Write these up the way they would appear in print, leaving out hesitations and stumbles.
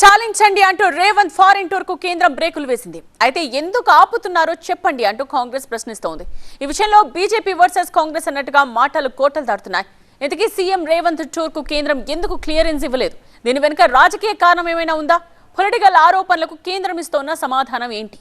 చాలించండి అంటూ Revanth foreign tour కు కేంద్రం బ్రేకులు వేసింది. అయితే ఎందుకు ఆపుతున్నారో చెప్పండి అంటూ కాంగ్రెస్ ప్రశ్నిస్తోంది. ఈ విషయంలో బీజేపీ వర్సెస్ కాంగ్రెస్ అన్నట్టుగా మాటలు కోటలు దాటుతున్నాయి. ఇంతకీ సీఎం రేవంత్ టూర్ కు కేంద్రం ఎందుకు క్లియరెన్స్ ఇవ్వలేదు? దీని వెనుక రాజకీయ కారణం ఏమైనా ఉందా? పొలిటికల్ ఆరోపణలకు కేంద్రం ఇస్తోన్న సమాధానం ఏంటి?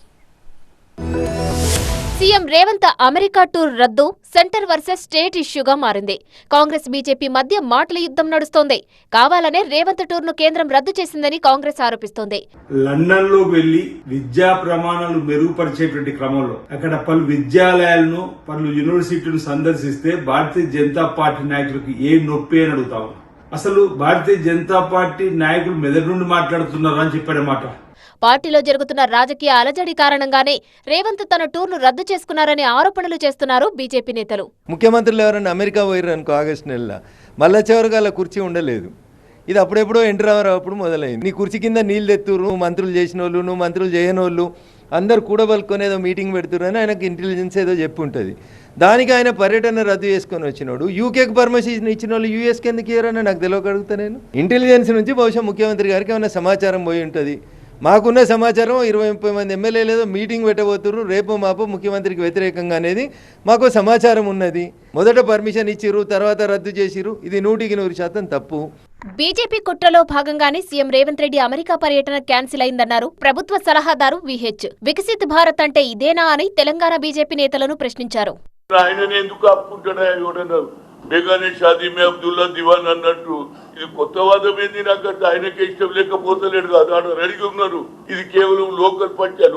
సీఎం రేవంత్ అమెరికా టూర్ రద్దు సెంటర్ వర్సెస్ స్టేట్ ఇష్యూగా మారింది. కాంగ్రెస్ బీజేపీ మధ్య మాటల యుద్ధం నడుస్తోంది. కావాలనే రేవంత్ టూర్ ను కేంద్రం రద్దు చేసిందని కాంగ్రెస్ ఆరోపిస్తోంది. లండన్ లో వెళ్లి విద్యా ప్రమాణాలు మెరుగుపరిచేటువంటి క్రమంలో అక్కడ పలు విద్యాలయాలను పలు యూనివర్సిటీలను సందర్శిస్తే భారతీయ జనతా పార్టీ నాయకులకు ఏ నొప్పి అని అడుగుతాము. అసలు భారతీయ జనతా పార్టీ నాయకులు మెదడు నుండి మాట్లాడుతున్నారు అని చెప్పారన్నమాట. పార్టీలో జరుగుతున్న రాజకీయ అలజడి కారణంగానే రేవంత్ తన టూర్ను రద్దు చేసుకున్నారనే ఆరోపణలు చేస్తున్నారు బీజేపీ నేతలు. ముఖ్యమంత్రులు ఎవరైనా అమెరికా పోయారు అనుకో ఆగస్టు నెలలో, మళ్ళా చివరికి అలా కుర్చీ ఉండలేదు. ఇది అప్పుడెప్పుడో ఎన్టీ రామారావు అప్పుడు మొదలైంది. నీ కుర్చీ కింద నీళ్ళు తెత్తురు, నువ్వు మంత్రులు చేసిన వాళ్ళు, నువ్వు మంత్రులు చేయని వాళ్ళు అందరు కూడబలుకొని ఏదో మీటింగ్ పెడుతురు అని ఆయనకు ఇంటెలిజెన్స్ ఏదో చెప్పి ఉంటుంది. దానికి ఆయన పర్యటన రద్దు చేసుకొని వచ్చినాడు. యూకేకి పర్మిషన్ ఇచ్చిన వాళ్ళు యూఎస్కి ఎందుకు ఇయ్యారని నాకు తెలియకడుగుతా. నేను ఇంటెలిజెన్స్ నుంచి బహుశా ముఖ్యమంత్రి గారికి ఏమైనా సమాచారం పోయి ఉంటుంది. మాకున్న సమాచారం 20-30 మంది ఎమ్మెల్యేలు ఏదో మీటింగ్ పెట్టబోతున్నారు రేపు మాపు ముఖ్యమంత్రికి వ్యతిరేకంగా అనేది మాకు సమాచారం ఉన్నది. మొదట పర్మిషన్ ఇచ్చిరు, తర్వాత రద్దు చేసిరు. ఇది 100% తప్పు. బీజేపీ కుట్రలో భాగంగానే సీఎం రేవంత్ రెడ్డి అమెరికా పర్యటన క్యాన్సిల్ అయిందన్నారు ప్రభుత్వ సలహాదారు విహెచ్. వికసిత్ భారత్ అంటే ఇదేనా అని తెలంగాణ బీజేపీ నేతలను ప్రశ్నించారు. బేగానే షాదీ మే అబ్దుల్లా దివాన్ అన్నట్టు ఇది కొత్త వాదం ఏంది? నాకంటే ఆయనకే ఇష్టం లేకపోతలేడు కాదు, ఆడ రెడీగా ఉన్నారు. ఇది కేవలం లోకల్ పంచాయతీ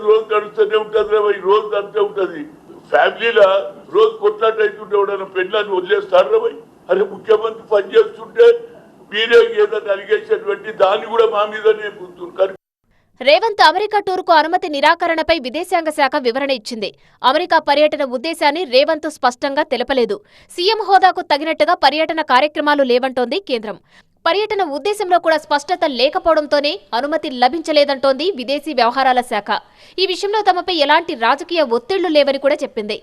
రోజు నడుస్తూనే ఉంటుంది, రోజు నడుస్తూ ఉంటది. ఫ్యామిలీలో రోజు కొట్లాట అవుతుంటే ఎవడన్నా పెళ్ళాన్ని వదిలేస్తాడు రా. అరే ముఖ్యమంత్రి పనిచేస్తుంటే మీరే ఏదైనా అలిగేషన్ పెట్టి దాన్ని కూడా మా మీదనే పుడుతున్నారు. రేవంత్ అమెరికా టూర్కు అనుమతి నిరాకరణపై విదేశాంగ శాఖ వివరణ ఇచ్చింది. అమెరికా పర్యటన ఉద్దేశాన్ని రేవంత్ స్పష్టంగా తెలపలేదు. సీఎం హోదాకు తగినట్టుగా పర్యటన కార్యక్రమాలు లేవంటోంది కేంద్రం. పర్యటన ఉద్దేశంలో కూడా స్పష్టత లేకపోవడంతోనే అనుమతి లభించలేదంటోంది విదేశీ వ్యవహారాల శాఖ. ఈ విషయంలో తమపై ఎలాంటి రాజకీయ ఒత్తిళ్లు లేవని కూడా చెప్పింది.